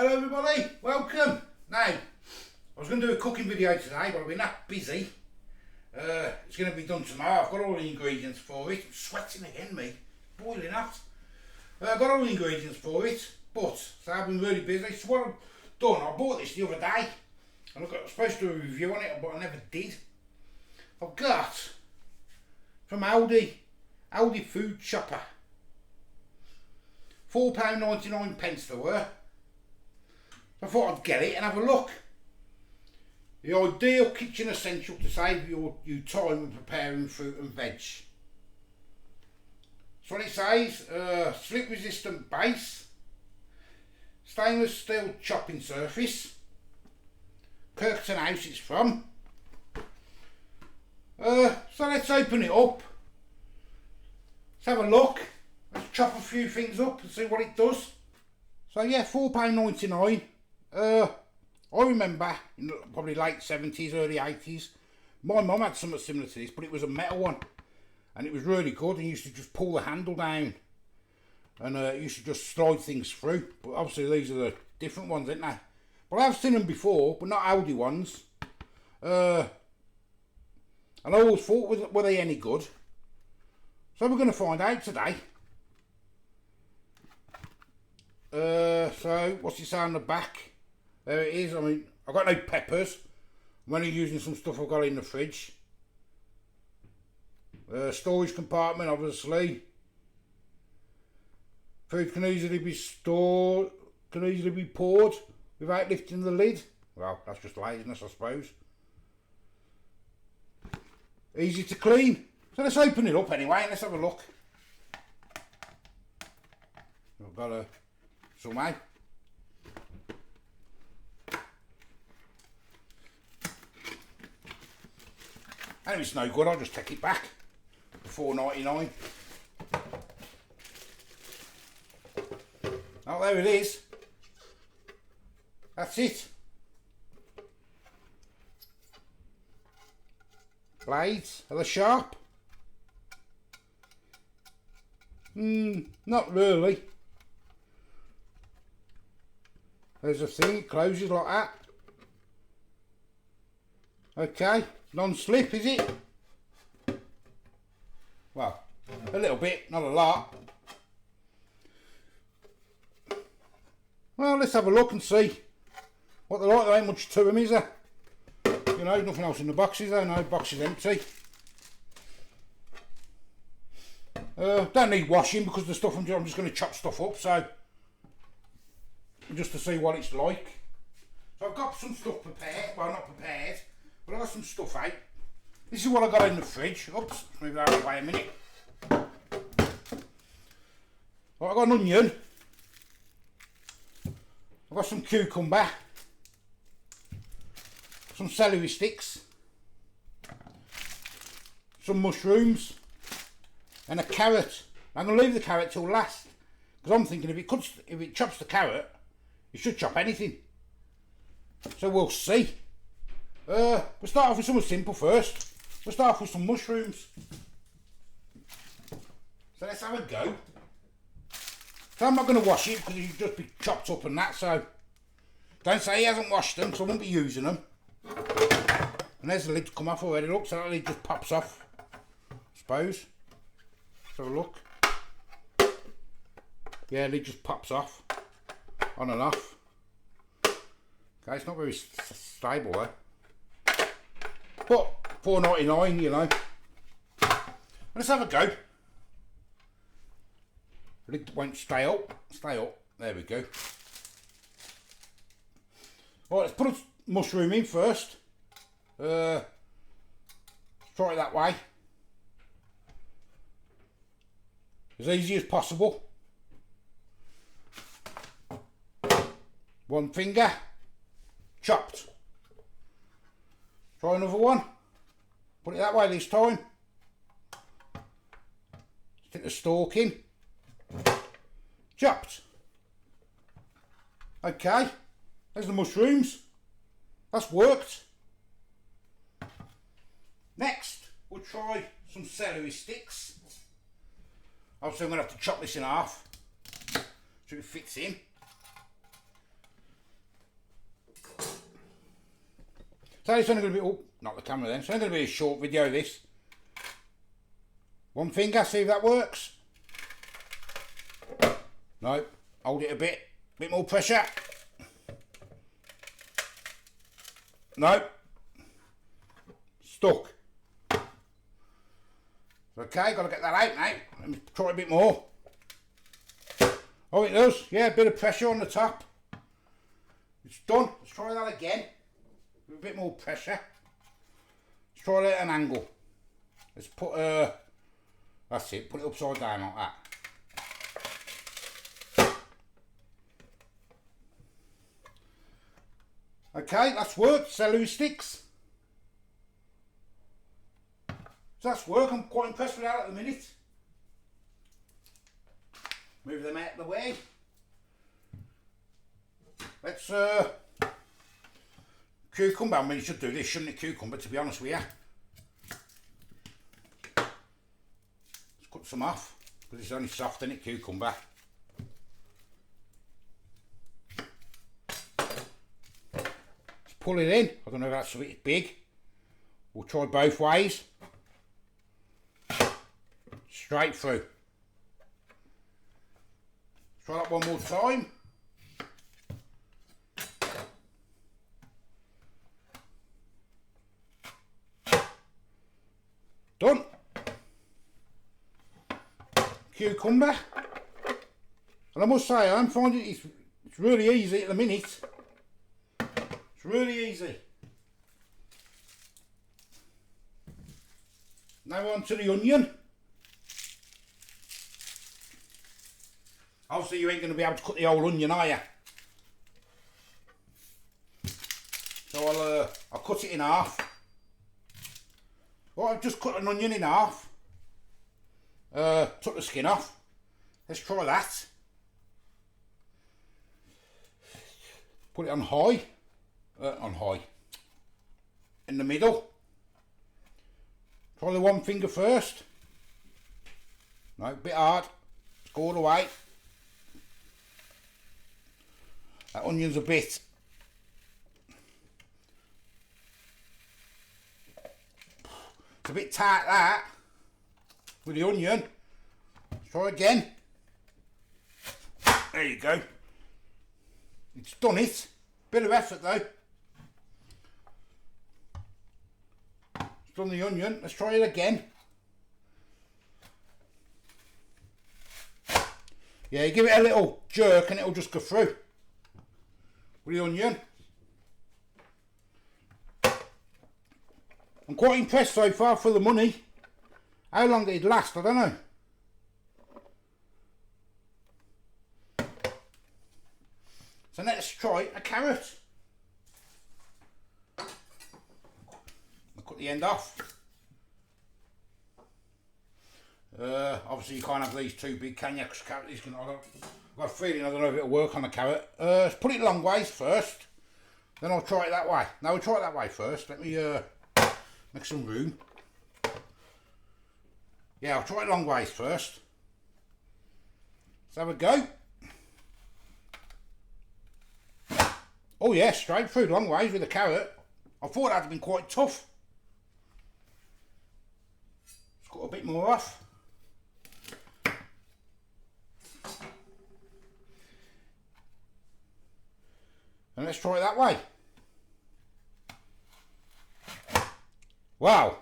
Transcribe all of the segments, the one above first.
Hello everybody, welcome. Now, I was going to do a cooking video today, but I've been that busy. It's going to be done tomorrow. I've got all the ingredients for it. I'm sweating again, me. Boiling hot. I've got all the ingredients for it, but so I've been really busy. So what I've done, I bought this the other day, and I was supposed to do a review on it, but I never did. I've got, from Aldi, Aldi food chopper. £4.99 they were. I thought I'd get it and have a look. The ideal kitchen essential to save you time when preparing fruit and veg. So what it says, slip resistant base, stainless steel chopping surface, Kirkton House it's from. So let's open it up. Let's have a look. Let's chop a few things up and see what it does. So yeah, £4.99. I remember in probably late 70s, early 80s, my mum had something similar to this, but it was a metal one. And it was really good, and you used to just pull the handle down. And you used to just slide things through. But obviously these are the different ones, aren't they? But I've seen them before, but not Aldi ones. And I always thought, were they any good? So we're going to find out today. So what's it say on the back? There it is. I mean, I've got no peppers. I'm only using some stuff I've got in the fridge. Storage compartment, obviously. Food can easily be stored, can easily be poured without lifting the lid. Well, that's just laziness, I suppose. Easy to clean. So let's open it up anyway and let's have a look. I've got a somehow. And if it's no good, I'll just take it back. $4.99. Oh, there it is. That's it. Blades, are they sharp? Not really. There's a thing, it closes like that. Okay, non-slip is it? Well, a little bit, not a lot. Well, let's have a look and see what they're like. There ain't much to them, is there? You know, nothing else in the boxes though, no, box is empty. Don't need washing because the stuff I'm just going to chop stuff up, so just to see what it's like. So I've got some stuff prepared, well not prepared, but I've got some stuff out. This is what I got in the fridge. Oops, move that out of the way a minute. Well, I've got an onion. I've got some cucumber. Some celery sticks. Some mushrooms. And a carrot. I'm going to leave the carrot till last. Because I'm thinking if it chops the carrot, it should chop anything. So we'll see. We'll start off with something simple first. We'll start off with some mushrooms. So let's have a go. So I'm not going to wash it because it'll just be chopped up and that, so don't say he hasn't washed them, so I won't be using them. And there's the lid to come off already, look, so that lid just pops off, I suppose. Let's have a look. Yeah, lid just pops off, on and off. Okay, it's not very stable though. But $4.99, you know. Let's have a go. The lid won't stay up. Stay up. There we go. Right, let's put a mushroom in first. Try it that way. As easy as possible. One finger. Chopped. Try another one. Put it that way this time. Stick the stalk in. Chopped. Okay. There's the mushrooms. That's worked. Next, we'll try some celery sticks. Obviously I'm going to have to chop this in half so it fits in. So it's only going to be, oh, not the camera then, it's only going to be a short video this. One finger, see if that works. No, hold it a bit more pressure. No, stuck. Okay, got to get that out now. Let me try a bit more. Oh, it does. Yeah, a bit of pressure on the top. It's done. Let's try that again. With a bit more pressure. Let's try it at an angle. Let's put that's it. Put it upside down like that. Okay, that's worked. Celery sticks. So that's work. I'm quite impressed with that at the minute. Move them out of the way. Let's cucumber. I mean, you should do this, shouldn't it? Cucumber, to be honest with you. Let's cut some off because it's only soft, isn't it? Cucumber. Let's pull it in. I don't know if that's a bit big. We'll try both ways. Straight through. Try that one more time. Done. Cucumber. And I must say, I'm finding it's really easy at the minute. It's really easy. Now on to the onion. Obviously you ain't going to be able to cut the whole onion, are you? So I'll cut it in half. Well, I've just cut an onion in half. Took the skin off. Let's try that. Put it on high. In the middle. Try the one finger first. No, a bit hard. Let's go all the way. That onion's a bit. It's a bit tight, that, with the onion. Let's try again. There you go. It's done it. Bit of effort though. It's done the onion. Let's try it again. Yeah, you give it a little jerk and it'll just go through with the onion. I'm quite impressed so far for the money. How long it'd last, I don't know. So let's try a carrot. I'll cut the end off. Obviously you can't have these too big, can you? Because carrot is going to, I've got a feeling I don't know if it'll work on a carrot. Let's put it long ways first. Then I'll try it that way. No, we'll try it that way first. Let me make some room. Yeah, I'll try it long ways first. Let's have a go. Oh yeah, straight through long ways with the carrot. I thought that'd been quite tough. Let's cut a bit more off. And let's try it that way. Wow.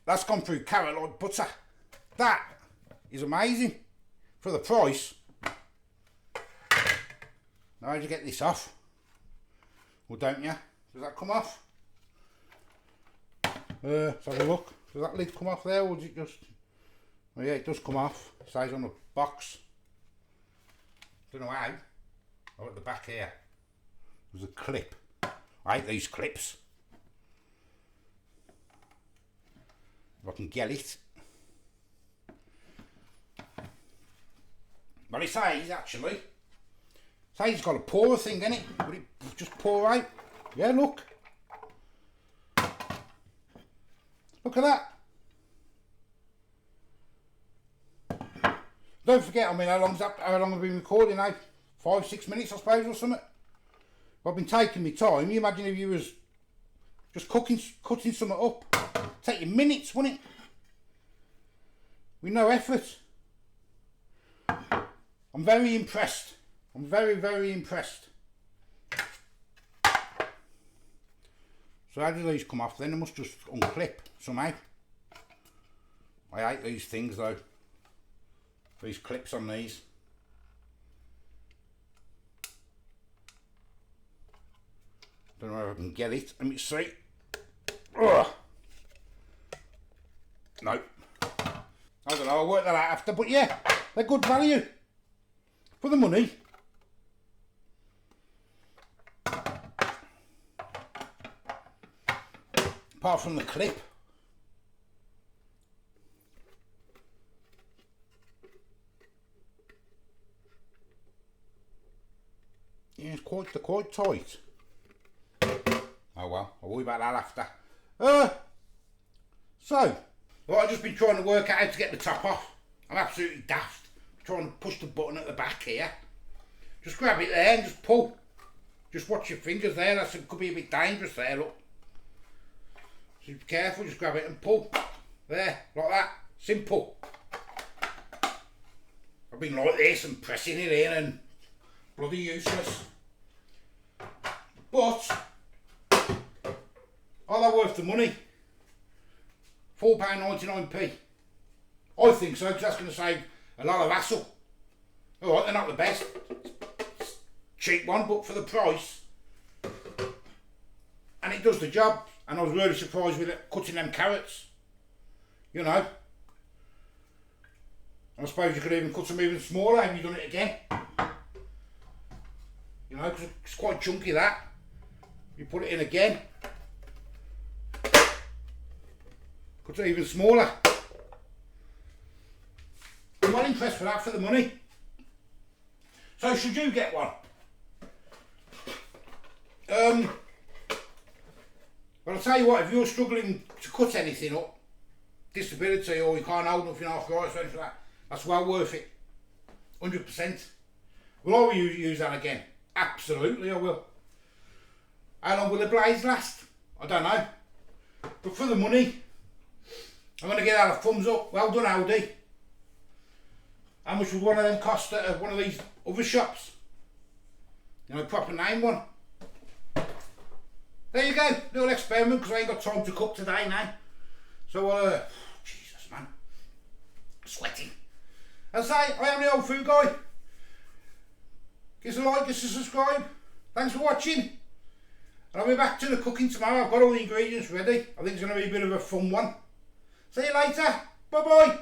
That's gone through carrot like butter. That is amazing for the price. Now how do you get this off? Well, don't you? Does that come off? Let's have a look. Does that lid come off there, or does it just... Oh yeah, it does come off. It stays on the box. Don't know how. Oh, at the back here. There's a clip. I hate these clips. If I can get it. Well, it says actually. Says it's got a pour thing in it. Would it just pour out? Yeah, look. Look at that. Don't forget, I mean, how long have we been recording now? 5-6 minutes, I suppose, or something. I've been taking my time. You imagine if you was just cutting something up. Take you minutes, wouldn't it? With no effort. I'm very impressed. I'm very, very impressed. So how do these come off then? They must just unclip somehow. I hate these things though. These clips on these. Don't know if I can get it. Let me see. Ugh. No. I don't know, I'll work that out after, but yeah, they're good value. For the money. Apart from the clip. Yeah, they're quite tight. Oh well, I'll worry about that after. So, well, I've just been trying to work out how to get the top off. I'm absolutely daft. I'm trying to push the button at the back here. Just grab it there and just pull. Just watch your fingers there. That could be a bit dangerous there, look. So be careful, just grab it and pull. There, like that. Simple. I've been like this and pressing it in and bloody useless. But are they worth the money? £4.99p. I think so, because that's going to save a lot of hassle. Alright, they're not the best. Cheap one, but for the price. And it does the job. And I was really surprised with it cutting them carrots. You know. I suppose you could even cut them even smaller. Have you done it again? You know, because it's quite chunky that. You put it in again. Cut it even smaller. I'm not impressed with that for the money. So should you get one? But I'll tell you what, if you're struggling to cut anything up, disability or you can't hold nothing off right or anything like that, that's well worth it. 100%. Will I use that again? Absolutely I will. How long will the blades last? I don't know. But for the money, I'm going to get out a thumbs up. Well done, Aldi. How much would one of them cost at one of these other shops? You know, proper name one. There you go, little experiment, because I ain't got time to cook today now. So, Jesus man, sweating. As I say, I am the old food guy. Give us a like, give us a subscribe. Thanks for watching. And I'll be back to the cooking tomorrow. I've got all the ingredients ready. I think it's going to be a bit of a fun one. See you later. Bye bye.